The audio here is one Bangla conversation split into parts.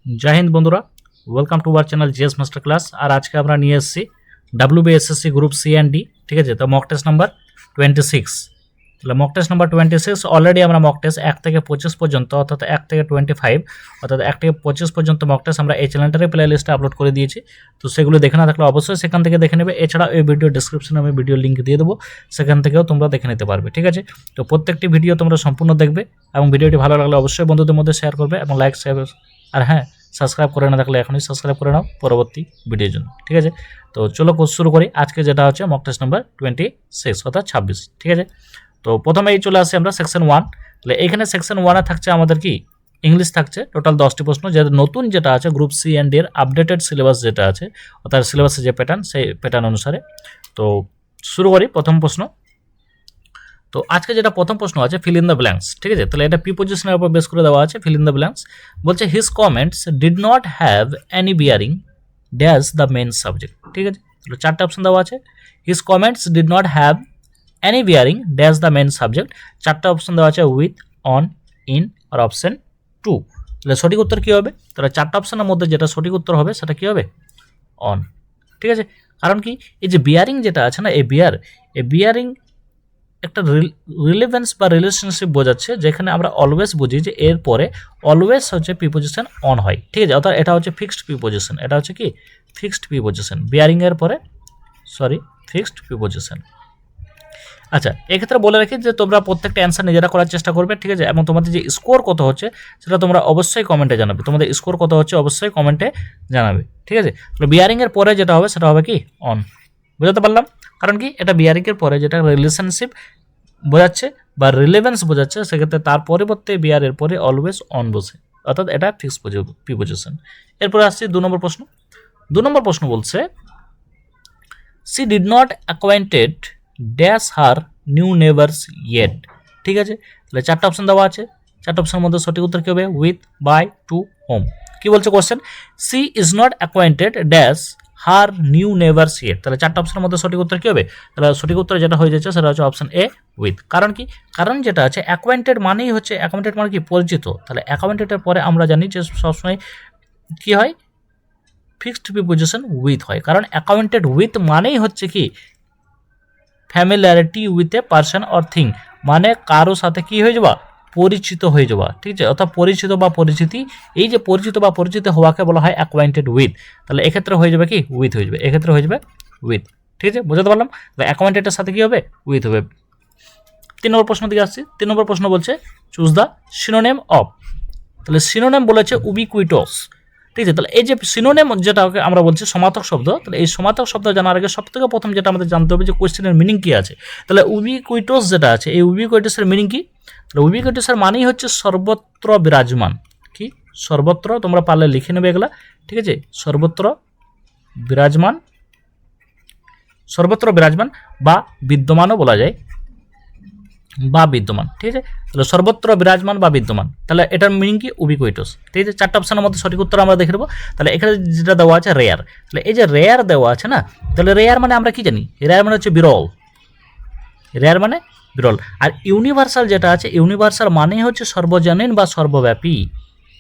जय हिंद बंधुरा welcome to our channel GS master class. और आज के আমরা নিয়ে এসেছি WBSSC group C and D. ঠিক আছে, তো মক টেস্ট নাম্বার 26। তাহলে মক টেস্ট নাম্বার 26 অলরেডি আমরা মক টেস্ট 1 থেকে 25 পর্যন্ত অর্থাৎ 1 থেকে 25 অর্থাৎ 1 থেকে 25 পর্যন্ত মক টেস্ট আমরা এই চ্যানেলটারে প্লে লিস্টে আপলোড করে দিয়েছি। তো সেগুলো দেখে না থাকলে অবশ্যই সেখান থেকে দেখে নেবে। এছাড়া এই ভিডিও ডেসক্রিপশনে আমি ভিডিও লিংক দিয়ে দেবো, সেখান থেকেও তোমরা দেখে নিতে পারবে। ঠিক আছে, তো প্রত্যেকটি ভিডিও তোমরা সম্পূর্ণ দেখবে এবং ভিডিওটি ভালো লাগলে অবশ্যই বন্ধুদের মধ্যে শেয়ার করবে এবং লাইক শেয়ার। আর হ্যাঁ, সাবস্ক্রাইব করে না থাকলে এখনই সাবস্ক্রাইব করে নাও পরবর্তী ভিডিওর জন্য। ঠিক আছে, তো চলো কোর্স শুরু করি। আজকে যেটা হচ্ছে মক টেস্ট নাম্বার 26 অর্থাৎ 26। ঠিক আছে, তো প্রথমেই চলে আসি আমরা সেকশন 1। তাহলে এখানে সেকশন 1-এ থাকছে আমাদের কি ইংলিশ থাকছে টোটাল 10টি প্রশ্ন। যে নতুন যেটা আছে গ্রুপ সি এন্ড ডি এর আপডেটেড সিলেবাস যেটা আছে অর্থাৎ সিলেবাসের যে প্যাটার্ন সেই প্যাটার্ন অনুসারে। তো শুরু করি প্রথম প্রশ্ন। তো আজকে যেটা প্রথম প্রশ্ন আছে ফিল ইন দ্য ব্ল্যাঙ্কস। ঠিক আছে, তাহলে এটা প্রিপোজিশনের উপর বেস করে দেওয়া আছে। ফিল ইন দ্য ব্ল্যাঙ্কস বলছে his comments did not have any bearing dash the main subject. ঠিক আছে, তাহলে চারটে অপশন দেওয়া আছে। His comments did not have any bearing dash the main subject. চারটে অপশন দেওয়া আছে উইথ, অন, ইন আর অপশন 2। তাহলে সঠিক উত্তর কী হবে? তাহলে চারটে অপশনের মধ্যে যেটা সঠিক উত্তর হবে সেটা কী হবে? অন। ঠিক আছে, কারণ কি এই যে বিয়ারিং যেটা আছে না, এই বিয়ারিং একটা রিলেভেন্স বা রিলেশনশিপ বোঝাচ্ছে, যেখানে আমরা অলওয়েজ বুঝি যে এর পরে অলওয়েজ হচ্ছে প্রিপোজিশন অন হয়। ঠিক আছে, অর্থাৎ এটা হচ্ছে ফিক্সড প্রিপোজিশন। এটা হচ্ছে কি ফিক্সড প্রিপোজিশন, বিয়ারিং এর পরে ফিক্সড প্রিপোজিশন। আচ্ছা, এক্ষেত্রে বলে রাখি যে তোমরা প্রত্যেকটা অ্যান্সার নিজেরা করার চেষ্টা করবে। ঠিক আছে, এবং তোমাদের যে স্কোর কত হচ্ছে সেটা তোমরা অবশ্যই কমেন্টে জানাবে। তোমাদের স্কোর কত হচ্ছে অবশ্যই কমেন্টে জানাবে। ঠিক আছে, তো বিয়ারিং এর পরে যেটা হবে সেটা হবে কি অন। বুঝতে পারলাম? কারণ কি এটা বিয়ারিং এর পরে যেটা রিলেশনশিপ বোঝাচ্ছে বা রিলেভেন্স বোঝাচ্ছে, সেক্ষেত্রে তার পরিবর্তে বিয়ারের পরে অলওয়েজ অন বসে, অর্থাৎ এটা ফিক্সড প্রিপোজিশন। এরপরে আসছি 2 নম্বর প্রশ্ন। 2 নম্বর প্রশ্ন বলছে she did not acquainted dash her new neighbours yet. ঠিক আছে, তাহলে চারটা অপশন দেওয়া আছে। চারটা অপশনের মধ্যে সঠিক উত্তর কী হবে? With, by, to, home. কি বলছে question? She is not acquainted dash her new neighbours yet. তাহলে চারটা অপশনের মধ্যে সঠিক উত্তর কী হবে? তাহলে সঠিক উত্তর যেটা হয়ে যাচ্ছে সেটা হচ্ছে অপশন এ, উইথ। কারণ কি? কারণ যেটা আছে অ্যাকোয়াইন্টেড মানেই হচ্ছে, অ্যাকোয়াইন্টেড মানে কি পরিচিত। তাহলে অ্যাকোয়াইন্টেডের পরে আমরা জানি যে সবসময় কী হয়? ফিক্সড প্রিপোজিশন উইথ হয়। কারণ অ্যাকোয়াইন্টেড উইথ মানেই হচ্ছে কি familiarity with a person or thing, মানে কারো সাথে কি হয়ে যাওয়া? পরিচিত হয়ে যাওয়া। ঠিক আছে, অর্থাৎ পরিচিত বা পরিচিতি। এই যে পরিচিত বা পরিচিত হওয়াকে বলা হয় অ্যাকোয়াইন্টেড উইথ। তাহলে এক্ষেত্রে হয়ে যাবে কি উইথ হয়ে যাবে, এক্ষেত্রে হয়ে যাবে উইথ। ঠিক আছে, বুঝতে পারলাম? অ্যাকোয়াইন্টেডের সাথে কি হবে? উইথ হবে। 3 নম্বর প্রশ্ন দিকে আসছি। 3 নম্বর প্রশ্ন বলছে চুজ দ্য সিনোনিম অফ। তাহলে সিনোনিম বলেছে উবিকুইটস। ঠিক আছে, তাহলে এই যে সিনোনিম যেটাকে আমরা বলছি সমার্থক শব্দ, তাহলে এই সমার্থক শব্দ জানার আগে সবথেকে প্রথম যেটা আমাদের জানতে হবে যে কোয়েশ্চেনের মিনিং কী আছে। তাহলে উবিকুইটস যেটা আছে, এই উবিকুইটসের মিনিং কি? তাহলে উবিকুইটসের মানেই হচ্ছে সর্বত্র বিরাজমান। কি সর্বত্র? তোমরা পারলে লিখে নেবে এগুলা। ঠিক আছে, সর্বত্র বিরাজমান, সর্বত্র বিরাজমান বা বিদ্যমানও বলা যায়, বা বিদ্যমান। ঠিক আছে, তাহলে সর্বত্র বিরাজমান বা বিদ্যমান। তাহলে এটার মিনিং কি? উবিকুইটস। ঠিক আছে, চারটা অপশনের মধ্যে সঠিক উত্তর আমরা দেখে নেবো। তাহলে এখানে যেটা দেওয়া আছে রেয়ার। তাহলে এই যে রেয়ার দেওয়া আছে না, তাহলে রেয়ার মানে আমরা কি জানি? রেয়ার মানে হচ্ছে বিরল। রেয়ার মানে বিরল। আর ইউনিভার্সাল যেটা আছে, ইউনিভার্সাল মানে হচ্ছে সর্বজনীন বা সর্বব্যাপী।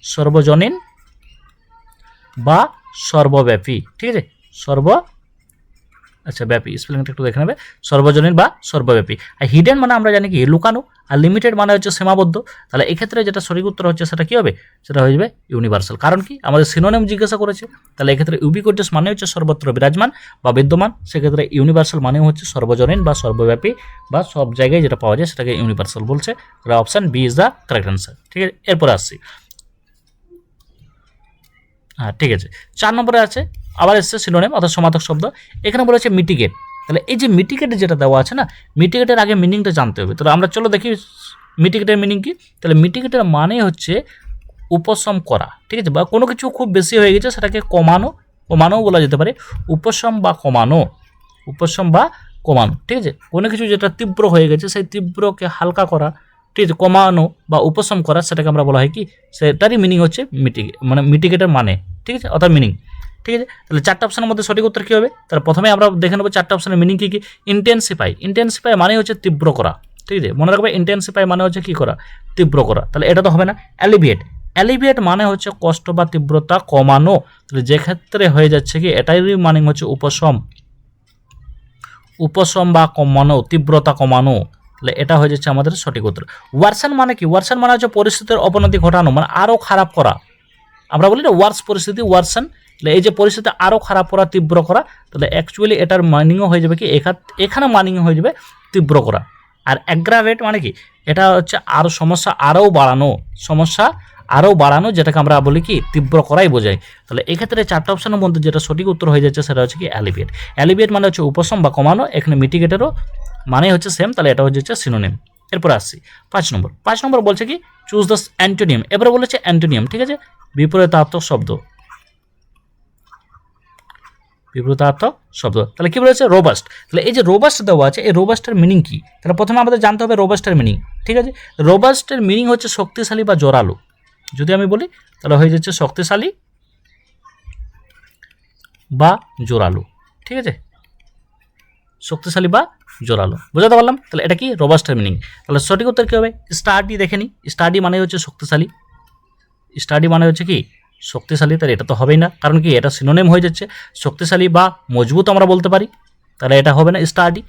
সর্বজনীন বা সর্বব্যাপী। ঠিক আছে, আচ্ছা ব্যাপী, স্পেলিংটা একটু দেখে নেবে। সর্বজনীন বা সর্বব্যাপী। আর হিডেন মানে আমরা জানি কি লুকানো। আর লিমিটেড মানে হচ্ছে সীমাবদ্ধ। তাহলে এক্ষেত্রে যেটা সঠিক উত্তর হচ্ছে সেটা কি হবে? সেটা হয়ে যাবে ইউনিভার্সাল। কারণ কি আমাদের সিনোনিম জিজ্ঞাসা করেছে। তাহলে এক্ষেত্রে উবিকুইটস মানে হচ্ছে সর্বত্র বিরাজমান বা বিদ্যমান, সেক্ষেত্রে ইউনিভার্সাল মানে হচ্ছে সর্বজনীন বা সর্বব্যাপী বা সব জায়গায় যেটা পাওয়া যায় সেটাকে ইউনিভার্সাল বলছে। তাহলে option B is the correct answer. ঠিক আছে, এরপরে আসছি। হ্যাঁ, ঠিক আছে, 4 নম্বরে আছে আবার এসছে সিনোনিম অর্থাৎ সমার্থক শব্দ। এখানে বলেছে মিটিগেট। তাহলে এই যে মিটিগেটের যেটা দেওয়া আছে না, মিটিগেটের আগে মিনিংটা জানতে হবে। তাহলে আমরা চলো দেখি মিটিগেটের মিনিং কি। তাহলে মিটিগেটের মানে হচ্ছে উপশম করা। ঠিক আছে, বা কোনো কিছু খুব বেশি হয়ে গেছে সেটাকে কমানো বলা যেতে পারে। উপশম বা কমানো, উপশম বা কমানো। ঠিক আছে, কোনো কিছু যেটা তীব্র হয়ে গেছে সেই তীব্রকে হালকা করা, ঠিক আছে, কমানো বা উপশম করা, সেটাকে আমরা বলা হয় কি, সেটারই মিনিং হচ্ছে মিটিগেটের মানে। ঠিক আছে, অর্থাৎ মিনিং। ঠিক আছে, তাহলে চারটা অপশনের মধ্যে সঠিক উত্তর কী হবে? তাহলে প্রথমে আমরা দেখে নেবো চারটা অপশনের মিনিং কী কী। ইন্টেন্সিফাই মানে হচ্ছে তীব্র করা। ঠিক আছে, মনে রাখবে ইন্টেন্সিফাই মানে হচ্ছে কী করা? তীব্র করা। তাহলে এটা তো হবে না। অ্যালিভিয়েট অ্যালিভিয়েট মানে হচ্ছে কষ্ট বা তীব্রতা কমানো, তাহলে যে ক্ষেত্রে হয়ে যাচ্ছে কি এটারই মানে হচ্ছে উপশম, উপশম বা কমানো, তীব্রতা কমানো, তাহলে এটা হয়ে যাচ্ছে আমাদের সঠিক উত্তর। ওয়ার্সেন মানে কি? ওয়ার্সেন মানে হচ্ছে পরিস্থিতির অবনতি ঘটানো, মানে আরও খারাপ করা। আমরা বলি না ওয়ার্স পরিস্থিতি, ওয়ার্সেন, তাহলে এই যে পরিস্থিতি আরও খারাপ করা, তীব্র করা, তাহলে অ্যাকচুয়ালি এটার মাইনিংও হয়ে যাবে কি এখানে মাইনিং হয়ে যাবে তীব্র করা। আর অ্যাগ্রাভেট মানে কি? এটা হচ্ছে আরও সমস্যা আরও বাড়ানো, সমস্যা আরও বাড়ানো, যেটাকে আমরা বলি কি তীব্র করাই বোঝায়। তাহলে এক্ষেত্রে চারটা অপশনের মধ্যে যেটা সঠিক উত্তর হয়ে যাচ্ছে সেটা হচ্ছে কি অ্যালিভিয়েট। অ্যালিভিয়েট মানে হচ্ছে উপশম বা কমানো, এখানে মিটিগেটেরও মানে হচ্ছে সেম, তাহলে এটা হচ্ছে সিনোনিম। এরপর আসছি 5 নম্বর বলছে কি চুজ দ্য অ্যান্টোনিয়াম। এবারে বলেছে অ্যান্টোনিয়াম, ঠিক আছে, বিপরীতার্থক শব্দ, বিপরীতার্থক শব্দ। তাহলে কি বলেছে? রোবাস্ট। তাহলে এই যে রোবাস্ট দেওয়া আছে, এই রোবাস্টের মিনিং কি? তাহলে প্রথমে আমাদের জানতে হবে রোবাস্টের মিনিং, ঠিক আছে। রোবাস্টের মিনিং হচ্ছে শক্তিশালী বা জোরালো। যদি আমি বলি তাহলে হয়ে যাচ্ছে শক্তিশালী বা জোরালো, ঠিক আছে, শক্তিশালী বা জোরালো, বুঝাতে পারলাম? তাহলে এটা কি রোবাস্টের মিনিং। তাহলে সঠিক উত্তর কী হবে? স্টাডি দেখে নিই। স্টাডি মানে হচ্ছে শক্তিশালী, স্টাডি মানে হচ্ছে কি শক্তিশালী, তাহলে এটা তো হবেই না, কারণ কি এটা সিনোনিম হয়ে যাচ্ছে। শক্তিশালী বা মজবুত আমরা বলতে পারি, তাহলে এটা হবে না স্টাডি।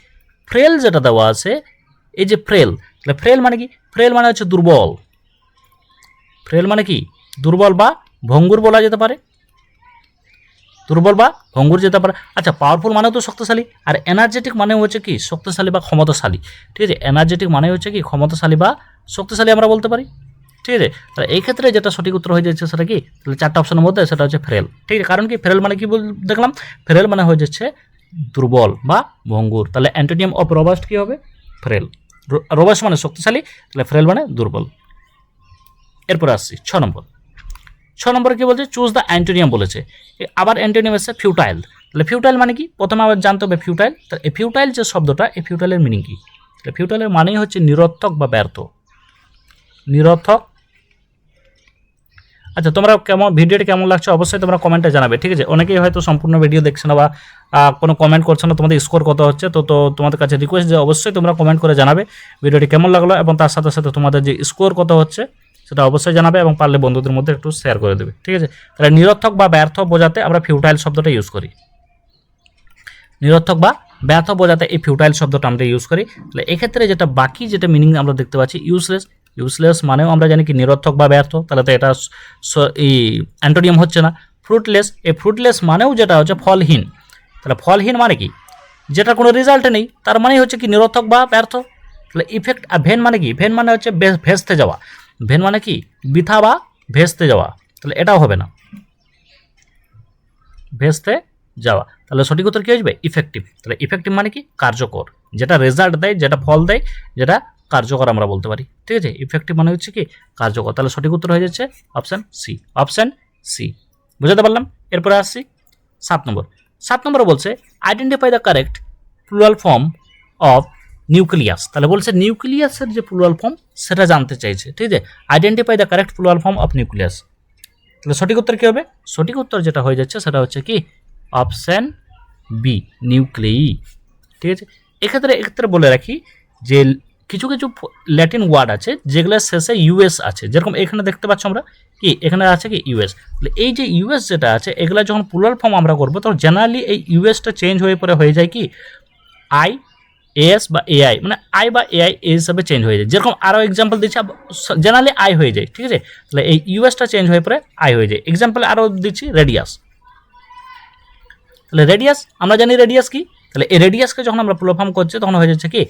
ফ্রেল যেটা দেওয়া আছে, এই যে ফ্রেল, তাহলে ফ্রেল মানে কি? ফ্রেল মানে হচ্ছে দুর্বল। ফ্রেল মানে কি? দুর্বল বা ভঙ্গুর বলা যেতে পারে, দুর্বল বা ভঙ্গুর যেতে পারে। আচ্ছা, পাওয়ারফুল মানেও তো শক্তিশালী, আর এনার্জেটিক মানে হচ্ছে কি শক্তিশালী বা ক্ষমতাশালী, ঠিক আছে। এনার্জেটিক মানে হচ্ছে কি ক্ষমতাশালী বা শক্তিশালী আমরা বলতে পারি, ঠিক আছে। তাহলে এই ক্ষেত্রে যেটা সঠিক উত্তর হয়ে যাচ্ছে সেটা কি? তাহলে চারটা অপশনের মধ্যে সেটা হচ্ছে ফ্রেল, ঠিক আছে। কারণ কি ফ্রেল মানে কি দেখলাম? ফ্রেল মানে হয়ে যাচ্ছে দুর্বল বা ভঙ্গুর। তাহলে অ্যান্টোনিয়াম অফ রোবাস্ট কি হবে? ফ্রেল। রোবাস্ট মানে শক্তিশালী, তাহলে ফ্রেল মানে দুর্বল। এরপরে আসছি 6 নম্বরে কি বলছে? চুজ দ্য অ্যান্টোনিয়াম বলেছে। আবার অ্যান্টোনিয়াম এসে ফিউটাইল। তাহলে ফিউটাইল মানে কি? প্রথমে আবার জানতে হবে ফিউটাইল। তাহলে এই ফিউটাইল যে শব্দটা, এই ফিউটাইলের মিনিং কি? তাহলে ফিউটাইলের মানেই হচ্ছে নিরর্থক বা ব্যর্থ, নিরর্থক। আচ্ছা, তোমরা ভিডিওটি কেমন লাগছে অবশ্যই তোমরা কমেন্টে জানাবে, ঠিক আছে। অনেকেই হয়তো সম্পূর্ণ ভিডিও দেখছে না বা কোনো কমেন্ট করছে না, তোমাদের স্কোর কত হচ্ছে। তো তোমাদের কাছে রিকোয়েস্ট যে অবশ্যই তোমরা কমেন্ট করে জানাবে ভিডিওটি কেমন লাগলো, এবং তার সাথে সাথে তোমাদের যে স্কোর কত হচ্ছে সেটা অবশ্যই জানাবে, এবং পারলে বন্ধুদের মধ্যে একটু শেয়ার করে দেবে, ঠিক আছে। তাহলে নিরর্থক বা ব্যর্থ বোঝাতে আমরা ফিউটাইল শব্দটা ইউজ করি, নিরর্থক বা ব্যর্থ বোঝাতে এই ফিউটাইল শব্দটা আমরা ইউজ করি। তাহলে এক্ষেত্রে যেটা বাকি যেটা মিনিং আমরা দেখতে পাচ্ছি ইউজলেস। ইউজলেস মানেও আমরা জানি কি নিরর্থক বা ব্যর্থ, তাহলে তো এটা এই অ্যান্টোনিয়াম হচ্ছে না। ফ্রুটলেস, এই ফ্রুটলেস মানেও যেটা হচ্ছে ফলহীন। তাহলে ফলহীন মানে কি? যেটা কোনো রেজাল্ট নেই, তার মানে হচ্ছে কি নিরর্থক বা ব্যর্থ। তাহলে ইফেক্ট। আর ভেন মানে কি? ভেন মানে হচ্ছে ভেস্তে যাওয়া। ভেন মানে কি? বৃথা বা ভেস্তে যাওয়া, তাহলে এটাও হবে না, ভেস্তে যাওয়া। তাহলে সঠিক উত্তর কী আসবে? ইফেক্টিভ। তাহলে ইফেক্টিভ মানে কি? কার্যকর, যেটা রেজাল্ট দেয়, যেটা ফল দেয়, যেটা কার্যকর আমরা বলতে পারি, ঠিক আছে। ইফেক্টিভ মানে হচ্ছে কি কার্যকর। তাহলে সঠিক উত্তর হয়ে যাচ্ছে অপশান সি, অপশান সি, বুঝাতে পারলাম। এরপরে আসছি 7 নম্বরে বলছে identify the correct plural form of nucleus. তাহলে বলছে নিউক্লিয়াসের যে প্লুরাল ফর্ম সেটা জানতে চাইছে, ঠিক আছে। Identify the correct plural form of nucleus. তাহলে সঠিক উত্তর কী হবে? সঠিক উত্তর যেটা হয়ে যাচ্ছে সেটা হচ্ছে কি অপশান বি, নিউক্লিই, ঠিক আছে। এক্ষেত্রে বলে রাখি যে কিছু কিছু ল্যাটিন ওয়ার্ড আছে যেগুলোর শেষে ইউএস আছে, যেরকম এখানে দেখতে পাচ্ছ আমরা কি এখানে আছে কি ইউএস। তাহলে এই যে ইউএস যেটা আছে, এগুলো যখন প্লুরাল ফর্ম আমরা করবো তখন জেনারেলি এই ইউএসটা চেঞ্জ হয়ে পরে হয়ে যায় কি আই এস বা এআই, মানে আই বা এআই এই হিসাবে চেঞ্জ হয়ে যায়। যেরকম আরও এক্সাম্পল দিচ্ছি, জেনারেলি আই হয়ে যায়, ঠিক আছে। তাহলে এই ইউএসটা চেঞ্জ হয়ে পরে আই হয়ে যায়। এক্সাম্পল আরও দিচ্ছি রেডিয়াস। তাহলে রেডিয়াস আমরা জানি রেডিয়াস কি, তাহলে এই রেডিয়াসকে যখন আমরা প্লুরাল ফর্ম করছি তখন হয়ে যাচ্ছে কি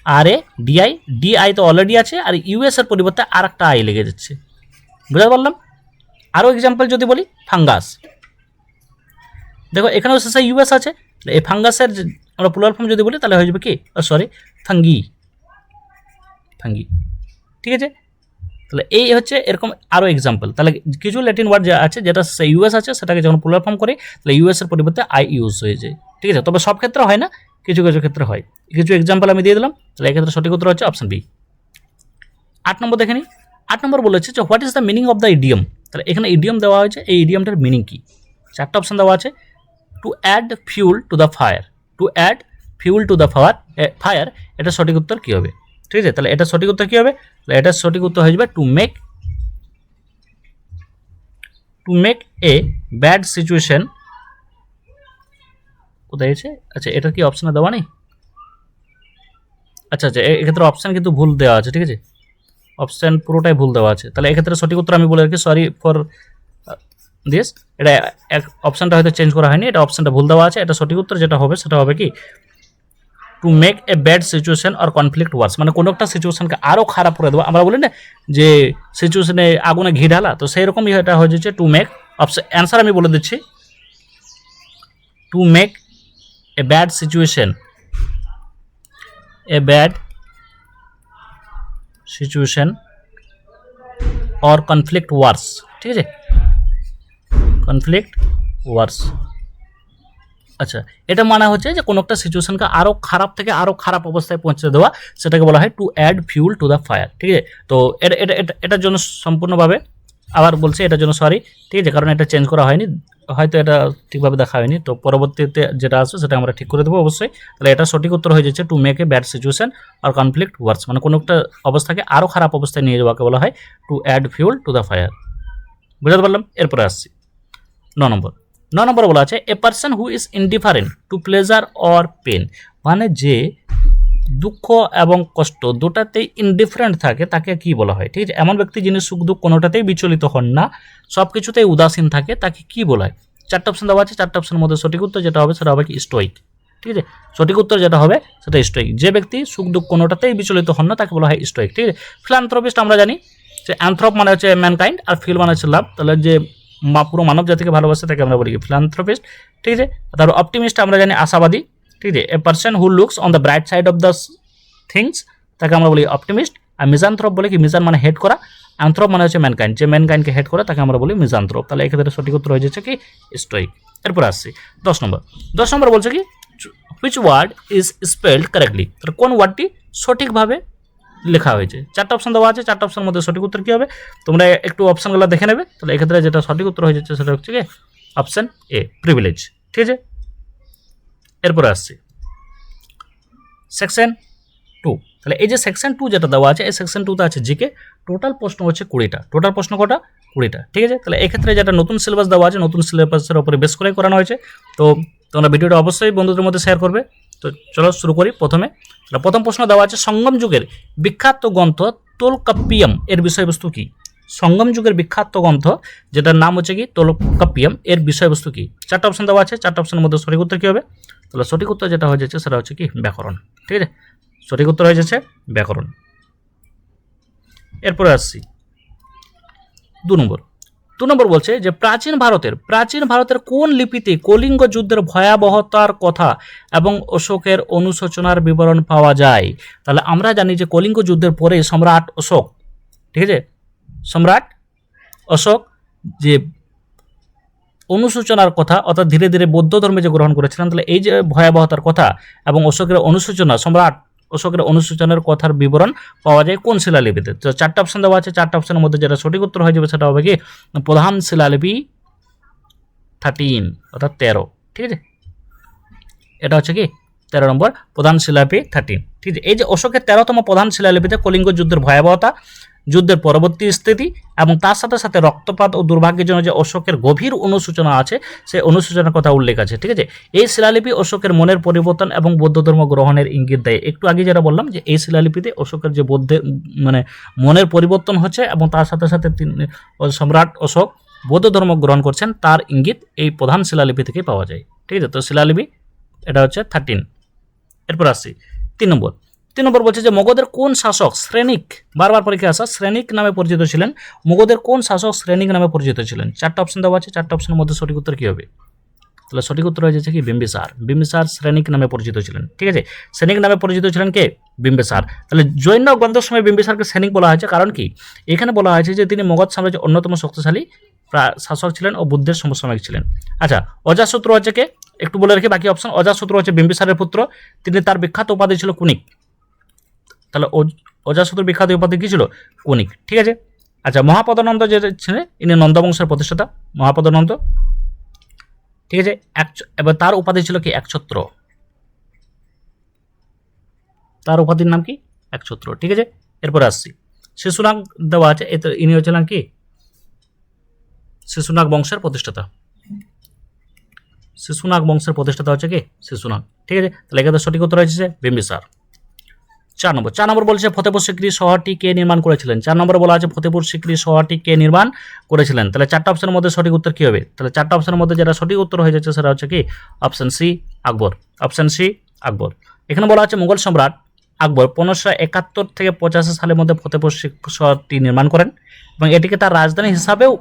আর এ ডিআই, ডিআই তো অলরেডি আছে, আর ইউএস এর পরিবর্তে আর একটা আই লেগে যাচ্ছে, বুঝতে পারলাম। আরও এক্সাম্পল যদি বলি ফাঙ্গাস, দেখো এখানেও শেষে ইউএস আছে, এই ফাঙ্গাসের আমরা প্লুরাল ফর্ম যদি বলি তাহলে হয়ে যাবে কি ফাঙ্গি, ফাঙ্গি, ঠিক আছে। তাহলে এই হচ্ছে এরকম আরও এক্সাম্পল। তাহলে কিছু ল্যাটিন ওয়ার্ড যা আছে যেটা ইউএস আছে সেটাকে যখন প্লুরাল ফর্ম করি তাহলে ইউএস এর পরিবর্তে আই ইউজ হয়ে যায়, ঠিক আছে। তবে সব ক্ষেত্রে হয় না, কিছু কিছু ক্ষেত্রে হয়। কিছু এক্সাম্পল আমি দিয়ে দিলাম। তাহলে এক্ষেত্রে সঠিক উত্তর হচ্ছে অপশন বি। 8 নম্বর দেখে নিই। 8 নম্বর বলেছে যে what is the meaning of the idiom. তাহলে এখানে ইডিয়ম দেওয়া হয়েছে, এই ইডিয়মটার মিনিং কি? 4টা অপশন দেওয়া আছে। To add fuel to the fire, to add fuel to the fire, এটা সঠিক উত্তর কী হবে? ঠিক আছে, তাহলে এটা সঠিক উত্তর কী হবে? তাহলে এটার সঠিক উত্তর হয়ে যাবে to make two make a bad situation, কোথায় আছে? আচ্ছা, এটা কি অপশনে দেওয়া নেই? আচ্ছা আচ্ছা, এক্ষেত্রে অপশান কিন্তু ভুল দেওয়া আছে, ঠিক আছে, অপশান পুরোটাই ভুল দেওয়া আছে। তাহলে এক্ষেত্রে সঠিক উত্তর আমি বলে রাখি, সরি ফর দিস, এটা অপশানটা হয়তো চেঞ্জ করা হয়নি, এটা অপশানটা ভুল দেওয়া আছে। এটা সঠিক উত্তর যেটা হবে সেটা হবে কি, to make a bad situation or conflict worse, মানে কোনো একটা সিচুয়েশনকে আরও খারাপ করে দেবো। আমরা বলি না যে সিচুয়েশনে আগুনে ঘি ঢালা, তো সেই রকমই এটা হয়ে যাচ্ছে টু মেক। অপশন অ্যান্সার আমি বলে দিচ্ছি, to make a bad situation, a bad situation or conflict worse, ঠিক আছে, কনফ্লিক্ট ওয়ার্স। আচ্ছা, এটা মানে হচ্ছে যে কোনো একটা সিচুয়েশনকে আরও খারাপ থেকে আরও খারাপ অবস্থায় পৌঁছে দেওয়া, সেটাকে বলা হয় to add fuel to the fire, ঠিক আছে। তো এটার জন্য সম্পূর্ণভাবে আবার বলছি, এটার জন্য সরি, ঠিক আছে, কারণ এটা চেঞ্জ করা হয়নি, হয়তো এটা ঠিকভাবে দেখা হয়নি, তো পরবর্তীতে যেটা আসবে সেটা আমরা ঠিক করে দেবো অবশ্যই। তাহলে এটা সঠিক উত্তর হয়ে যাচ্ছে to make a bad situation আর কনফ্লিক্ট ওয়ার্স, মানে কোনো একটা অবস্থাকে আরও খারাপ অবস্থায় নিয়ে যাওয়াকে বলা হয় to add fuel to the fire. বুঝতে পারলাম? এরপরে আসছি 9 নম্বর। 9 নম্বর বলা আছে a person who is indifferent to pleasure or pain, মানে যে দুঃখ এবং কষ্ট দুটাতেই ইনডিফারেন্ট থাকে তাকে কি বলা হয়, ঠিক আছে। এমন ব্যক্তি যিনি সুখ দুঃখ কোনোটাতেই বিচলিত হন না, সব কিছুতেই উদাসীন থাকে, তাকে কি বলা হয়? 4টা অপশন দেওয়া আছে, 4টা অপশনের মধ্যে সঠিক উত্তর যেটা হবে সেটা হবে কি, স্টোইক, ঠিক আছে। সঠিক উত্তর যেটা হবে সেটা স্টোইক। যে ব্যক্তি সুখ দুঃখ কোনোটাতেই বিচলিত হন না তাকে বলা হয় স্টোইক, ঠিক আছে। ফিলান্থ্রপিস্ট আমরা জানি যে অ্যানথ্রপ মানে হচ্ছে ম্যানকাইন্ড আর ফিল মানে হচ্ছে লাভ, তাহলে যে পুরো মানব জাতিকে ভালোবাসে তাকে আমরা বলি কি, ফিলান্থ্রপিস্ট, ঠিক আছে। তারপর অপটিমিস্ট আমরা জানি আশাবাদী, ঠিক আছে। A person who looks on the bright side of the things, তাকে আমরা বলি অপটিমিস্ট। আর মিজানথ্রপ বলে কি, মিজান মানে হেড করা, অ্যানথ্রপ মানে হচ্ছে ম্যানকাইন্ড, যে ম্যানকাইন্ডকে হেড করে তাকে আমরা বলি মিজানথ্রপ। তাহলে এক্ষেত্রে সঠিক উত্তর হয়ে যাচ্ছে কি, স্টোইক। এরপর আসছি 10 নম্বর। 10 নম্বর বলছে কি, which word is spelled correctly, তাহলে কোন ওয়ার্ডটি সঠিকভাবে লেখা হয়েছে। 4টা অপশন দেওয়া আছে, 4টা অপশনের মধ্যে সঠিক উত্তর কী হবে তোমরা একটু অপশনগুলো দেখে নেবে। তাহলে এক্ষেত্রে যেটা সঠিক উত্তর হয়ে যাচ্ছে সেটা হচ্ছে কি, অপশন এ, প্রিভিলেজ, ঠিক আছে। এরপরে আসছি সেকশন 2। তাহলে এই যে সেকশন 2 যেটা দেওয়া আছে, এই সেকশন 2তে আছে জিকে, টোটাল প্রশ্ন হচ্ছে 20টা, টোটাল প্রশ্ন কটা, 20টা, ঠিক আছে। তাহলে এক্ষেত্রে যেটা নতুন সিলেবাস দেওয়া আছে, নতুন সিলেবাসের উপরে বেস করে করানো হয়েছে, তো তোমরা ভিডিওটা অবশ্যই বন্ধুদের মধ্যে শেয়ার করবে। তো চলো শুরু করি। প্রথম প্রশ্ন দেওয়া আছে সঙ্গম যুগের বিখ্যাত গ্রন্থ তোলকাপ্পিয়াম এর বিষয়বস্তু কি? সঙ্গম যুগের বিখ্যাত গ্রন্থ যেটার নাম হচ্ছে কি তোলকাপ্পিয়াম, এর বিষয়বস্তু কি? 4টা অপশন দেওয়া আছে, 4টা অপশনের মধ্যে সঠিক উত্তর কী হবে? তাহলে সঠিক উত্তর যেটা হয়ে যাচ্ছে সেটা হচ্ছে কি, ব্যাকরণ, ঠিক আছে। সঠিক উত্তর হয়ে যাচ্ছে ব্যাকরণ। এরপরে আসছি 2 নম্বর। 2 নম্বর বলছে যে প্রাচীন ভারতের কোন লিপিতে কলিঙ্গ যুদ্ধের ভয়াবহতার কথা এবং অশোকের অনুশোচনার বিবরণ পাওয়া যায়? তাহলে আমরা জানি যে কলিঙ্গ যুদ্ধের পরে সম্রাট অশোক, ঠিক আছে, সম্রাট অশোক যে অনুশোচনার কথা, অর্থাৎ ধীরে ধীরে বৌদ্ধ ধর্মে যে গ্রহণ করেছিলেন, তাহলে এই যে ভয়াবহতার কথা এবং অশোকের অনুশোচনা, সম্রাট অশোকের অনুশোচনার কথার বিবরণ পাওয়া যায় কোন শিলালিপিতে? তো 4টা অপশন দেওয়া আছে, 4টা অপশনের মধ্যে যেটা সঠিক উত্তর হয়ে যাবে সেটা হবে কি, প্রধান শিলালিপি 13, অর্থাৎ 13, ঠিক আছে। এটা হচ্ছে কি 13 নম্বর প্রধান শিলালিপি 13, ঠিক আছে। এই যে অশোকের 13তম প্রধান শিলালিপিতে কলিঙ্গ যুদ্ধের ভয়াবহতা, যুদ্ধের পরবর্তী স্থিতি এবং তার সাথে সাথে রক্তপাত ও দুর্ভাগ্যের জন্য যে অশোকের গভীর অনুশোচনা আছে, সেই অনুশোচনার কথা উল্লেখ আছে, ঠিক আছে। এই শিলালিপি অশোকের মনের পরিবর্তন এবং বৌদ্ধ ধর্ম গ্রহণের ইঙ্গিত দেয়। একটু আগে যেটা বললাম যে এই শিলালিপিতে অশোকের যে বৌদ্ধের মানে মনের পরিবর্তন হচ্ছে এবং তার সাথে সাথে সম্রাট অশোক বৌদ্ধ ধর্ম গ্রহণ করছেন, তার ইঙ্গিত এই প্রধান শিলালিপি থেকে পাওয়া যায়, ঠিক আছে। তো শিলালিপি এটা হচ্ছে 13। এরপর আসছি 3 নম্বর। 3 নম্বর বলছে যে মগধের কোন শাসক শ্রেণিক, বারবার পরীক্ষা আসা, শ্রেণিক নামে পরিচিত ছিলেন? মগধের কোন শাসক শ্রেণিক নামে পরিচিত ছিলেন? 4টা অপশন দেওয়া আছে, 4টা অপশনের মধ্যে সঠিক উত্তর কী হবে? তাহলে সঠিক উত্তর হয়ে যাচ্ছে কি, বিম্বিসার। বিম্বিসার শ্রেণিক নামে পরিচিত ছিলেন, ঠিক আছে। শ্রেণিক নামে পরিচিত ছিলেন কে? বিম্বিসার। তাহলে জৈন গ্রন্থের সময় বিম্বিসারকে শ্রেণিক বলা হয়েছে, কারণ কি, এখানে বলা হয়েছে যে তিনি মগধ সাম্রাজ্যের অন্যতম শক্তিশালী শাসক ছিলেন ও বুদ্ধের সমসাময়িক ছিলেন। আচ্ছা, অজাতশত্রু হচ্ছে কে? একটু বলে রাখি বাকি অপশন। অজাতশত্রু হচ্ছে বিম্বিসারের পুত্র, তিনি, তার বিখ্যাত উপাধি ছিল কুনিক। তাহলে অজাতশত্রুর বিখ্যাত উপাধি কী ছিল? কুনিক, ঠিক আছে। আচ্ছা, মহাপদনন্দ যে ছিলেন ইনি নন্দবংশের প্রতিষ্ঠাতা, মহাপদনন্দ, ঠিক আছে। এবার তার উপাধি ছিল কি? একছত্র। তার উপাধির নাম কি? একছত্র, ঠিক আছে। এরপরে আসছি শিশুনাগ দেওয়া আছে, ইনি হচ্ছিলেন কি? শিশুনাগ বংশের প্রতিষ্ঠাতা। শিশুনাগ বংশের প্রতিষ্ঠাতা হচ্ছে কি শিশুনাগ। ঠিক আছে, তাহলে এখানে সঠিক উত্তর হয়েছে বিম্বিসার। 4 নম্বর বলছে ফতেপুর সিক্রি শহরটি কে নির্মাণ করেছিলেন। 4 নম্বরে বলা আছে ফতেপুর সিক্রি শহরটি কে নির্মাণ করেছিলেন। তাহলে 4টা অপশনের মধ্যে সঠিক উত্তর কি হবে? তাহলে 4টা অপশনের মধ্যে যেটা সঠিক উত্তর হয়ে যাচ্ছে সেটা হচ্ছে কি অপশন সি আকবর। অপশন সি আকবর। এখানে বলা আছে মুঘল সম্রাট আকবর 1571 থেকে 85 সালের মধ্যে ফতেপুর শহরটি নির্মাণ করেন এবং এটিকে তার রাজধানী হিসাবেও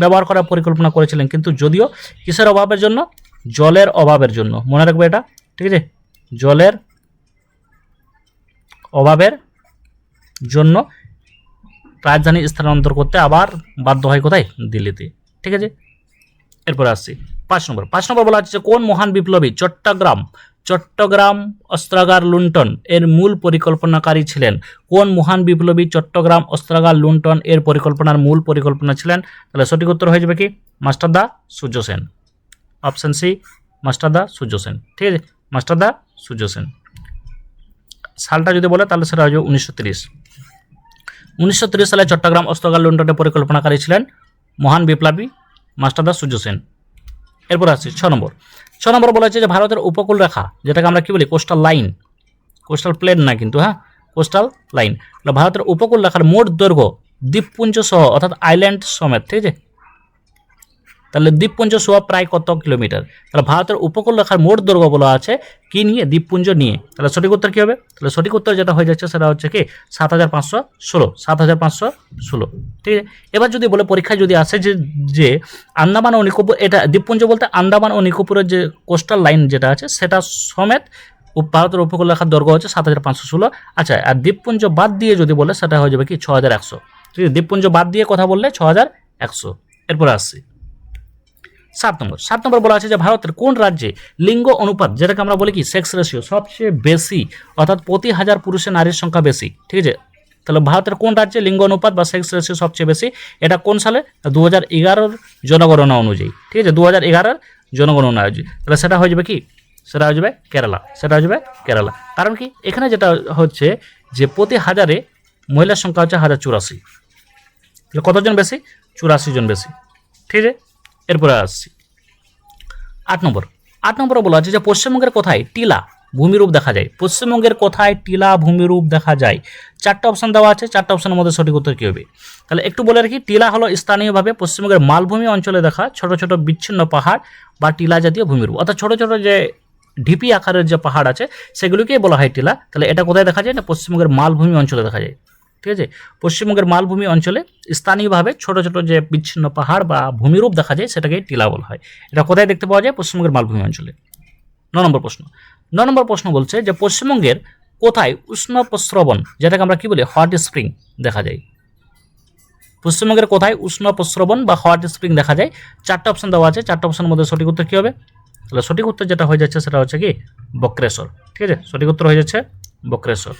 ব্যবহার করার পরিকল্পনা করেছিলেন, কিন্তু যদিও কিসের অভাবের জন্য? জলের অভাবের জন্য। মনে রাখবে এটা, ঠিক আছে, জলের অভাবের জন্য রাজধানী স্থানান্তর করতে আবার বাধ্য হয় কোথায়? দিল্লিতে। ঠিক আছে, এরপরে আসছি 5 নম্বর। 5 নম্বর বলা হচ্ছে কোন মহান বিপ্লবী চট্টগ্রাম অস্ত্রাগার লুণ্ঠন এর মূল পরিকল্পনাকারী ছিলেন? কোন মহান বিপ্লবী চট্টগ্রাম অস্ত্রাগার লুণ্ঠন এর পরিকল্পনার মূল পরিকল্পনা ছিলেন? তাহলে সঠিক উত্তর হয়ে যাবে কি মাস্টারদা সূর্য সেন। অপশন সি মাস্টারদা সূর্য সেন। ঠিক আছে, মাস্টারদা সূর্য সেন। সালটা যদি বলে তাহলে সেটা হয়ে যাবে 1930। 1930 সালে চট্টগ্রাম অস্ত্রাগার লুণ্ঠনের পরিকল্পনাকারী ছিলেন মহান বিপ্লবী মাস্টারদা সূর্য সেন। এরপর আসছি 6 নম্বর। 6 নম্বর বলা হচ্ছে যে ভারতের উপকূল রেখা, যেটাকে আমরা কি বলি কোস্টাল লাইন, কোস্টাল প্লেন না কিন্তু, হ্যাঁ, কোস্টাল লাইন। ভারতের উপকূল রেখার মোট দৈর্ঘ্য দ্বীপপুঞ্জ সহ অর্থাৎ আইল্যান্ড সমেত, ঠিক আছে, তাহলে দ্বীপপুঞ্জ সহ প্রায় কত কিলোমিটার? তাহলে ভারতের উপকূল রেখার মোট দৈর্ঘ্য বলা আছে কি নিয়ে? দ্বীপপুঞ্জ নিয়ে। তাহলে সঠিক উত্তর কি হবে? তাহলে সঠিক উত্তর যেটা হয়ে যাচ্ছে সেটা হচ্ছে কি 7516। 7516। ঠিক আছে, এবার যদি বলে পরীক্ষায় যদি আসে যে আন্দামান ও নিকোবর, এটা দ্বীপপুঞ্জ বলতে আন্দামান ও নিকোবরের যে কোস্টাল লাইন যেটা আছে সেটা সমেত ভারতের উপকূল রেখার দৈর্ঘ্য হচ্ছে 7516। আচ্ছা, আর দ্বীপপুঞ্জ বাদ দিয়ে যদি বলে সেটা হয়ে যাবে কি 6100। ঠিক আছে, দ্বীপপুঞ্জ বাদ দিয়ে কথা বললে 6100। এরপরে আসছি 7 নম্বর। 7 নম্বর বলা আছে যে ভারতের কোন রাজ্যে লিঙ্গ অনুপাত, যেটাকে আমরা বলি কি সেক্স রেশিও, সবচেয়ে বেশি, অর্থাৎ প্রতি 1000 পুরুষে নারীর সংখ্যা বেশি। ঠিক আছে, তাহলে ভারতের কোন রাজ্যে লিঙ্গ অনুপাত বা সেক্স রেশিও সবচেয়ে বেশি? এটা কোন সালে? 2011 জনগণনা অনুযায়ী। ঠিক আছে, 2011 জনগণনা অনুযায়ী। তাহলে সেটা হয়ে যাবে কি? সেটা হয়ে যাবে কেরালা। সেটা হয়ে যাবে কেরালা। কারণ কি এখানে যেটা হচ্ছে যে প্রতি 1000-এ মহিলার সংখ্যা হচ্ছে 1084। তাহলে কতজন বেশি? 84 জন বেশি। ঠিক আছে, এরপরে আসছি 8 নম্বর। 8 নম্বরে বলা আছে যে পশ্চিমবঙ্গের কোথায় টিলা ভূমিরূপ দেখা যায়? পশ্চিমবঙ্গের কোথায় টিলা ভূমিরূপ দেখা যায়? 4টা অপশন দেওয়া আছে, 4টা অপশনের মধ্যে সঠিক উত্তর কী হবে? তাহলে একটু বলে রাখি, টিলা হলো স্থানীয়ভাবে পশ্চিমবঙ্গের মালভূমি অঞ্চলে দেখা ছোট ছোট বিচ্ছিন্ন পাহাড় বা টিলা জাতীয় ভূমিরূপ, অর্থাৎ ছোট ছোট যে ঢিপি আকারের যে পাহাড় আছে সেগুলোকেই বলা হয় টিলা। তাহলে এটা কোথায় দেখা যায়? না পশ্চিমবঙ্গের মালভূমি অঞ্চলে দেখা যায়। ঠিক আছে, পশ্চিমবঙ্গের মালভূমি অঞ্চলে স্থানীয়ভাবে ছোট ছোট যে বিচ্ছিন্ন পাহাড় বা ভূমিরূপ দেখা যায় সেটাকে টিলা বলা হয়। এটা কোথায় দেখতে পাওয়া যায়? পশ্চিমবঙ্গের মালভূমি অঞ্চলে। 9 নম্বর প্রশ্ন। 9 নম্বর প্রশ্ন বলছে যে পশ্চিমবঙ্গের কোথায় উষ্ণ প্রস্রবণ, যেটাকে আমরা কি বলি হট স্প্রিং, দেখা যায়? পশ্চিমবঙ্গের কোথায় উষ্ণ প্রস্রবণ বা হট স্প্রিং দেখা যায়? 4টা অপশন দেওয়া আছে, 4টা অপশনের মধ্যে সঠিক উত্তর কী হবে? তাহলে সঠিক উত্তর যেটা হয়ে যাচ্ছে সেটা হচ্ছে কি বক্রেশ্বর। ঠিক আছে, সঠিক উত্তর হয়ে যাচ্ছে বক্রেশ্বর।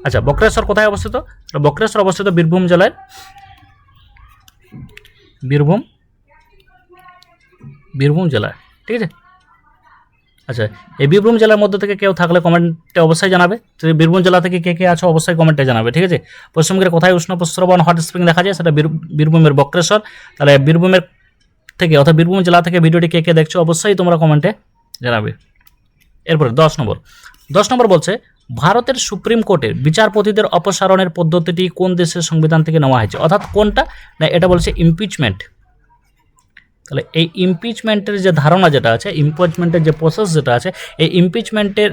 আচ্ছা, বক্রেশ্বর কোথায় অবস্থিত? বক্রেশ্বর অবস্থিত বীরভূম জেলায়। বীরভূম জেলায়। ঠিক আছে, আচ্ছা, এই বীরভূম জেলার মধ্যে থেকে কেউ থাকলে কমেন্টে অবশ্যই জানাবে। বীরভূম জেলা থেকে কে কে আছে অবশ্যই কমেন্টে জানাবে। ঠিক আছে, পশ্চিমবঙ্গের কোথায় উষ্ণ প্রস্রবণ হট স্প্রিং দেখা যায়? সেটা বীরভূমের বক্রেশ্বর। তাহলে বীরভূমের থেকে অর্থাৎ বীরভূম জেলা থেকে ভিডিওটি কে কে দেখছো অবশ্যই তোমরা কমেন্টে জানাবে। এরপরে 10 নম্বর। 10 নম্বর বলছে ভারতের সুপ্রিম কোর্টের বিচারপতিদের অপসারণের পদ্ধতিটি কোন দেশের সংবিধান থেকে নেওয়া হয়েছে? অর্থাৎ কোনটা? না এটা বলছে ইমপিচমেন্ট। তাহলে এই ইমপিচমেন্টের যে ধারণা যেটা আছে, ইমপিচমেন্টের যে প্রসেস যেটা আছে, এই ইমপিচমেন্টের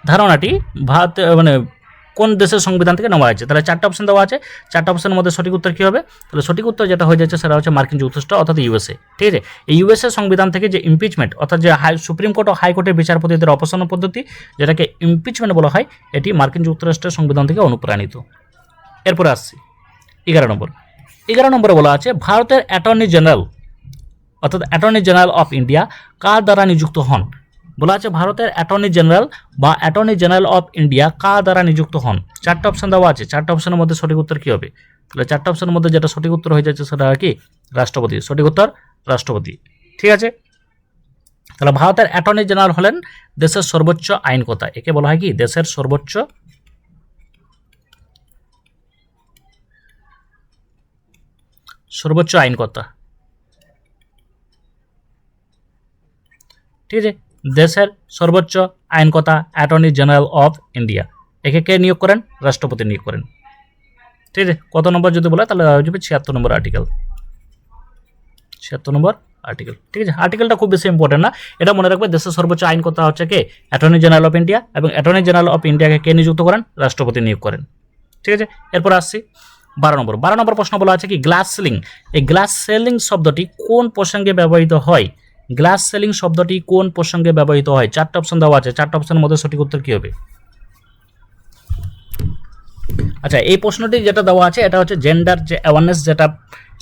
ধারণাটি ভারত মানে কোন দেশের সংবিধান থেকে নেওয়া হয়েছে? তাহলে 4টা অপশন দেওয়া আছে, 4টা অপশনের মধ্যে সঠিক উত্তর কী হবে? তাহলে সঠিক উত্তর যেটা হয়ে যাচ্ছে সেটা হচ্ছে মার্কিন যুক্তরাষ্ট্র অর্থাৎ ইউএসএ। ঠিক আছে, এই ইউএসএ সংবিধান থেকে যে ইমপিচমেন্ট অর্থাৎ যে সুপ্রিম কোর্ট ও হাইকোর্টের বিচারপতিদের অপসারণ পদ্ধতি, যেটাকে ইমপিচমেন্ট বলা হয়, এটি মার্কিন যুক্তরাষ্ট্রের সংবিধান থেকে অনুপ্রাণিত। এরপরে আসছি 11 নম্বর। 11 নম্বরে বলা আছে ভারতের অ্যাটর্নি জেনারেল অর্থাৎ অ্যাটর্নি জেনারেল অফ ইন্ডিয়া কার দ্বারা নিযুক্ত হন? বলা আছে ভারতের অ্যাটর্নি জেনারেল বা অ্যাটর্নি জেনারেল অফ ইন্ডিয়া কার দ্বারা নিযুক্ত হন? 4টা অপশন দেওয়া আছে, 4টা অপশনের মধ্যে সঠিক উত্তর কী হবে? তাহলে 4টা অপশনের মধ্যে যেটা সঠিক উত্তর হয়ে যাচ্ছে সেটা কি রাষ্ট্রপতি। সঠিক উত্তর রাষ্ট্রপতি। ঠিক আছে, তাহলে ভারতের অ্যাটর্নি জেনারেল হলেন দেশের সর্বোচ্চ আইনকর্তা। একে বলা হয় কি দেশের সর্বোচ্চ আইনকর্তা। ঠিক আছে, দেশের সর্বোচ্চ আইনকর্তা অ্যাটর্নি জেনারেল অফ ইন্ডিয়া, একে কে নিয়োগ করেন? রাষ্ট্রপতি নিয়োগ করেন। ঠিক আছে, কত নম্বর যদি বলে তাহলে হয়ে যাবে 76 নম্বর আর্টিকেল, 76 নম্বর আর্টিকেল। ঠিক আছে, আর্টিকেলটা খুব বেশি ইম্পর্টেন্ট না, এটা মনে রাখবে। দেশের সর্বোচ্চ আইনকর্তা হচ্ছে কে? অ্যাটর্নি জেনারেল অফ ইন্ডিয়া, এবং অ্যাটর্নি জেনারেল অফ ইন্ডিয়াকে কে নিযুক্ত করেন? রাষ্ট্রপতি নিয়োগ করেন। ঠিক আছে, এরপর আসছি 12 নম্বর প্রশ্ন বলা আছে কি গ্লাস সিলিং। এই গ্লাস সেলিং শব্দটি কোন প্রসঙ্গে ব্যবহৃত হয়? গ্লাস সেলিং শব্দটি কোন প্রসঙ্গে ব্যবহৃত হয়? 4টা অপশন দেওয়া আছে, 4টা অপশনের মধ্যে সঠিক উত্তর কি হবে? আচ্ছা, এই প্রশ্নটি যেটা দেওয়া আছে এটা হচ্ছে জেন্ডার যে অ্যাওয়ারনেস যেটা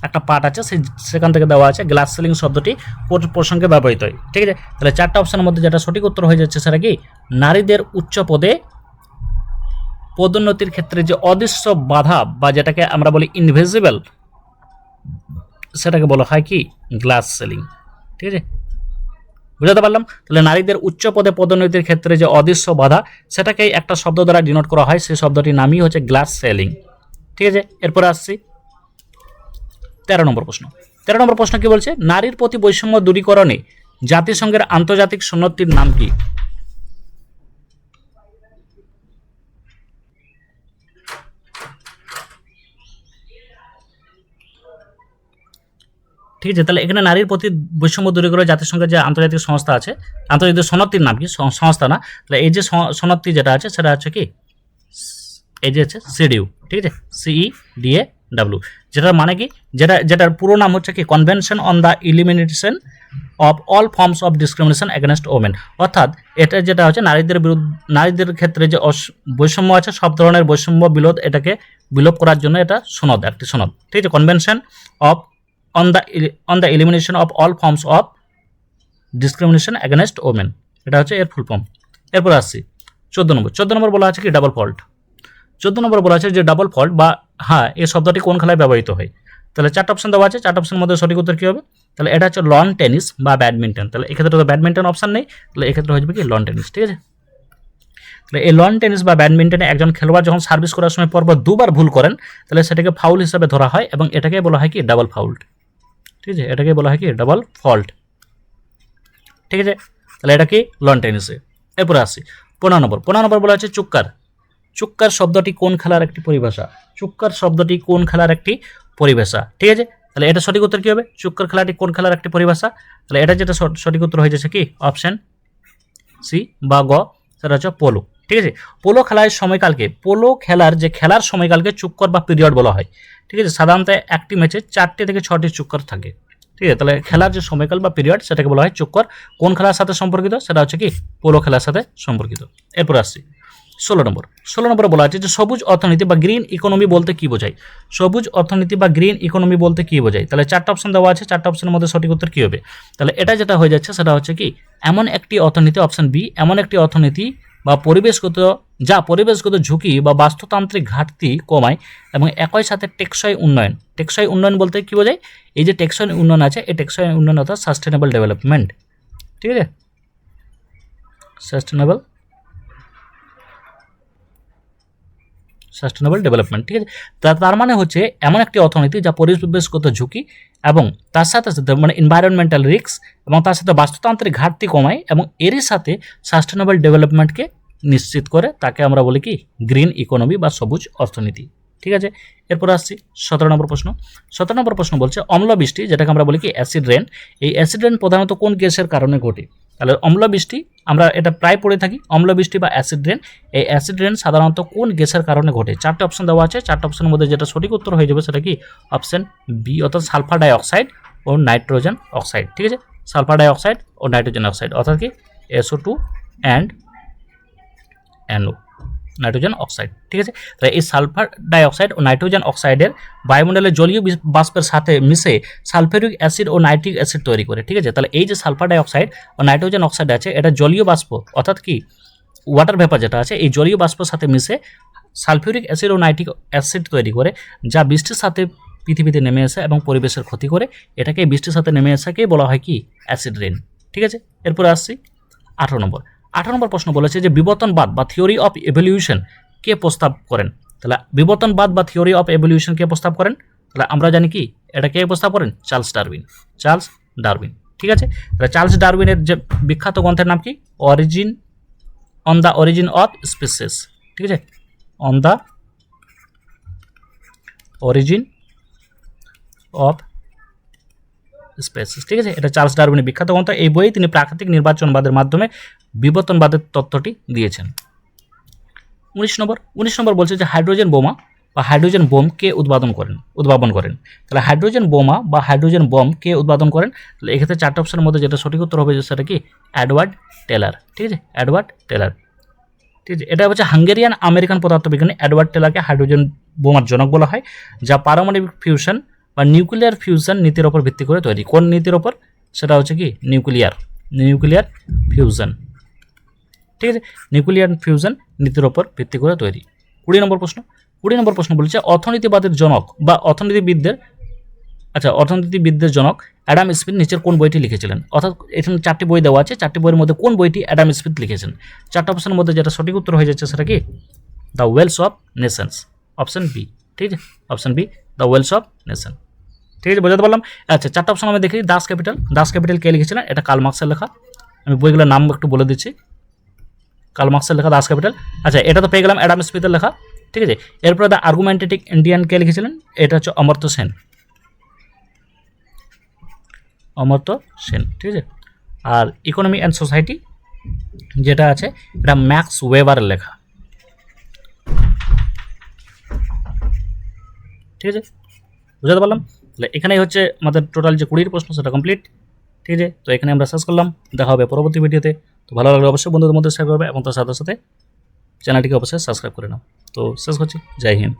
একটা পার্ট আছে সেখান থেকে দেওয়া আছে গ্লাস সিলিং শব্দটি কোন প্রসঙ্গে ব্যবহৃত হয়। ঠিক আছে, তাহলে 4টা অপশনের মধ্যে যেটা সঠিক উত্তর হয়ে যাচ্ছে সেটা কি নারীদের উচ্চ পদে পদোন্নতির ক্ষেত্রে যে অদৃশ্য বাধা বা যেটাকে আমরা বলি ইনভিজিবল, সেটাকে বলা হয় কি গ্লাস সিলিং। ঠিক আছে, বুঝাতে পারলাম? তাহলে নারীদের উচ্চ পদে পদোন্নতির ক্ষেত্রে যে অদৃশ্য বাধা সেটাকেই একটা শব্দ দ্বারা ডিনোট করা হয়, সেই শব্দটির নামই হচ্ছে গ্লাস সেলিং। ঠিক আছে, এরপরে আসছি 13 নম্বর প্রশ্ন। 13 নম্বর প্রশ্ন কি বলছে? নারীর প্রতি বৈষম্য দূরীকরণে জাতিসংঘের আন্তর্জাতিক সনদটির নাম কি? ঠিক আছে, তাহলে এখানে নারীর প্রতি বৈষম্য দূরীকরণ জাতিসংঘের যে আন্তর্জাতিক সংস্থা আছে, আন্তর্জাতিক সনদটির নাম কি? সংস্থা না, তাহলে এই যে সনদটি যেটা আছে সেটা হচ্ছে কি এই যে হচ্ছে সিডিউ। ঠিক আছে, CEDAW, যেটার মানে কি যেটার পুরো নাম হচ্ছে কি convention on the elimination of all forms of discrimination against women. অর্থাৎ এটা যেটা হচ্ছে নারীদের ক্ষেত্রে যে বৈষম্য আছে, সব ধরনের বৈষম্য এটাকে বিলোপ করার জন্য এটা সনদ, একটি সনদ। ঠিক আছে, convention of on the elimination of all forms of discrimination against women, এটা হচ্ছে এর ফুল ফর্ম। এরপর আসছি 14 নম্বর বলা আছে কি ডাবল ফল্ট। 14 নম্বর বলা আছে যে ডাবল ফল্ট বা এই শব্দটি কোন খেলায় ব্যবহৃত হয়? তাহলে 4টা অপশন দেওয়া আছে, 4টা অপশনের মধ্যে সঠিক উত্তর কি হবে? তাহলে এটা হচ্ছে লন টেনিস বা ব্যাডমিন্টন। তাহলে এক্ষেত্রে তো ব্যাডমিন্টন অপশন নেই, তাহলে এক্ষেত্রে হয়ে যাবে কি লন টেনিস। ঠিক আছে, তাহলে এই লন টেনিস বা ব্যাডমিন্টনে একজন খেলোয়াড় যখন সার্ভিস করার সময় পরপর দুবার ভুল করেন তাহলে সেটাকে ফাউল হিসাবে ধরা হয় এবং এটাকে বলা হয় কি ডাবল ফাউল্ট। ঠিক আছে, এটাকে বলা হয় কি ডাবল ফল্ট। ঠিক আছে, তাহলে এটা কি লন টেনিসে। এরপরে আসছি 15 নম্বর বলা হচ্ছে চুক্কার। চুক্কার শব্দটি কোন খেলার একটি পরিভাষা? চুক্কার শব্দটি কোন খেলার একটি পরিভাষা? ঠিক আছে, তাহলে এটা সঠিক উত্তর কি হবে? চুক্কার খেলাটি কোন খেলার একটি পরিভাষা? তাহলে এটা যেটা সঠিক উত্তর হয়ে যাচ্ছে কি অপশন সি বা গ, সেটা হচ্ছে পোলো। ঠিক আছে, পোলো খেলার সময়কালকে, পোলো খেলার যে খেলার সময়কালকে চুক্কর বা পিরিয়ড বলা হয়। ঠিক আছে, সাধারণত একটি ম্যাচে 4টে থেকে 6টি চুক্কর থাকে। ঠিক আছে, তাহলে খেলার যে সময়কাল বা পিরিয়ড সেটাকে বলা হয় চুক্কর। কোন খেলার সাথে সম্পর্কিত? সেটা হচ্ছে কি পোলো খেলার সাথে সম্পর্কিত। এরপর আসছি 16 নম্বরে বলা আছে যে সবুজ অর্থনীতি বা গ্রিন ইকোনমি বলতে কি বোঝায়? সবুজ অর্থনীতি বা গ্রিন ইকোনমি বলতে কি বোঝায়? তাহলে 4টা অপশন দেওয়া আছে, 4টা অপশনের মধ্যে সঠিক উত্তর কি হবে? তাহলে এটা যেটা হয়ে যাচ্ছে সেটা হচ্ছে কি এমন একটি অর্থনীতি, অপশন বি, এমন একটি অর্থনীতি বা পরিবেশগত ঝুঁকি বা বাস্তুতান্ত্রিক ঘাটতি কমায় এবং একই সাথে টেকসই উন্নয়ন। টেকসই উন্নয়ন বলতে কি বোঝায়? এই যে টেকসই উন্নয়ন আছে, এই টেকসই উন্নয়ন অর্থাৎ সাস্টেনেবল ডেভেলপমেন্ট। ঠিক আছে, সাস্টেনেবল ডেভেলপমেন্ট। ঠিক আছে, তার মানে হচ্ছে এমন একটি অর্থনীতি যা পরিবেশগত ঝুঁকি এবং তার সাথে সাথে মানে এনভায়রনমেন্টাল রিস্ক এবং তার সাথে বাস্তুতান্ত্রিক ঘাটতি কমায় এবং এরই সাথে সাস্টেনেবল ডেভেলপমেন্টকে নিশ্চিত করে, তাকে আমরা বলি কি গ্রিন ইকোনমি বা সবুজ অর্থনীতি। ঠিক আছে, এরপর আসছি 17 নম্বর প্রশ্ন। 17 নম্বর প্রশ্ন বলছে অম্লবৃষ্টি, যেটাকে আমরা বলি কি অ্যাসিড রেন, এই অ্যাসিড রেন প্রধানত কোন গ্যাসের কারণে ঘটে? তাহলে অম্লবৃষ্টি আমরা এটা প্রায় পড়ে থাকি, অম্লবৃষ্টি বা অ্যাসিড রেন। এই অ্যাসিড রেন সাধারণত কোন গ্যাসের কারণে ঘটে? 4টে অপশন দেওয়া আছে, 4টে অপশনের মধ্যে যেটা সঠিক উত্তর হয়ে যাবে সেটা কি অপশন বি, অর্থাৎ সালফার ডাই অক্সাইড ও নাইট্রোজেন অক্সাইড। ঠিক আছে, সালফার ডাই অক্সাইড ও নাইট্রোজেন অক্সাইড, অর্থাৎ কি SO2 and NO, nitrogen oxide. ঠিক আছে, তাহলে এই সালফার ডাইঅক্সাইড ও নাইট্রোজেন অক্সাইডের বায়ুমণ্ডলে জলীয় বাষ্পের সাথে মিশে সালফিউরিক অ্যাসিড ও নাইট্রিক অ্যাসিড তৈরি করে। ঠিক আছে, তাহলে এই যে সালফার ডাইঅক্সাইড ও নাইট্রোজেন অক্সাইড আছে এটা জলীয় বাষ্প, অর্থাৎ কি ওয়াটার ভেপার যেটা আছে, এই জলীয় বাষ্পের সাথে মিশে সালফিউরিক অ্যাসিড ও নাইট্রিক অ্যাসিড তৈরি করে, যা বৃষ্টির সাথে পৃথিবীতে নেমে আসে এবং পরিবেশের ক্ষতি করে। এটাকে বৃষ্টির সাথে নেমে আসাকে বলা হয় কি অ্যাসিড রেন। ঠিক আছে, এরপরে আসছি 18 নম্বর প্রশ্ন বলেছে যে বিবর্তনবাদ বা থিওরি অফ এভলিউশন কে প্রস্তাব করেন? তাহলে বিবর্তনবাদ বা থিওরি অফ এভলিউশন কে প্রস্তাব করেন? তাহলে আমরা জানি কি এটা কে প্রস্তাব করেন? Charles Darwin. ঠিক আছে, তাহলে চার্লস ডারউইনের যে বিখ্যাত গ্রন্থের নাম কি? On the origin of species. ঠিক আছে, on the origin of species. ঠিক আছে, এটা চার্লস ডারউইনের বিখ্যাত গ্রন্থ। এই বইয়ে তিনি প্রাকৃতিক নির্বাচনবাদের মাধ্যমে বিবর্তনবাদের তত্ত্বটি দিয়েছেন। 19 নম্বর বলছে যে হাইড্রোজেন বোমা বা হাইড্রোজেন বোম কে উদ্ভাবন করেন। তাহলে হাইড্রোজেন বোমা বা হাইড্রোজেন বোম কে উদ্ভাবন করেন? তাহলে এক্ষেত্রে 4টা অপশনের মধ্যে যেটা সঠিক উত্তর হবে সেটা কি? Edward Teller. ঠিক আছে, এডওয়ার্ড টেলার। ঠিক আছে, এটা হচ্ছে হাঙ্গেরিয়ান আমেরিকান পদার্থবিজ্ঞানী এডওয়ার্ড টেলারকে হাইড্রোজেন বোমার জনক বলা হয়, যা পারমাণবিক ফিউশন বা নিউক্লিয়ার ফিউশন নীতির ওপর ভিত্তি করে তৈরি। কোন নীতির ওপর? সেটা হচ্ছে কি? Nuclear fusion. ঠিক আছে, নিউক্লিয়ার ফিউশন নীতির ওপর ভিত্তি করে তৈরি। 20 নম্বর প্রশ্ন বলেছে অর্থনীতিবাদের জনক বা অর্থনীতিবিদদের জনক অ্যাডাম স্মিথ নিচের কোন বইটি লিখেছিলেন? অর্থাৎ এখানে 4টি বই দেওয়া আছে, 4টি বইয়ের মধ্যে কোন বইটি অ্যাডাম স্মিথ লিখেছেন? 4টা অপশনের মধ্যে যেটা সঠিক উত্তর হয়ে যাচ্ছে সেটা কি? The Wealth of Nations, option B. ঠিক আছে, option B, the Wealth of Nation. ঠিক আছে, বোঝাতে পারলাম? আচ্ছা, 4টা অপশন আমি দেখি। দাস ক্যাপিটাল কে লিখেছিলেন? এটা কার্ল মার্কসের লেখা। আমি বইগুলোর নাম একটু বলে দিচ্ছি। কার্ল মার্কসের লেখা দাস ক্যাপিটাল। আচ্ছা, এটা তো পেয়ে গেলাম, অ্যাডাম স্মিথের লেখা। ঠিক আছে, এরপরে দ্য আর্গুমেন্টেটিভ ইন্ডিয়ান কে লিখেছিলেন? এটা হচ্ছে অমর্ত্য সেন। ঠিক আছে, আর ইকোনমি অ্যান্ড সোসাইটি যেটা আছে এটা ম্যাক্স ওয়েবারের লেখা। ঠিক আছে, বুঝতে পারলাম? তাহলে এখানেই হচ্ছে আমাদের টোটাল যে 20 প্রশ্ন সেটা কমপ্লিট। ঠিক আছে, তো এখানে আমরা শেষ করলাম। দেখা হবে পরবর্তী ভিডিওতে। তো ভালো লাগলে অবশ্যই বন্ধুদের মধ্যে শেয়ার করবে এবং তার সাথে সাথে চ্যানেলটিকে অবশ্যই সাবস্ক্রাইব করে নাও। তো শেষ করছি, জয় হিন্দ।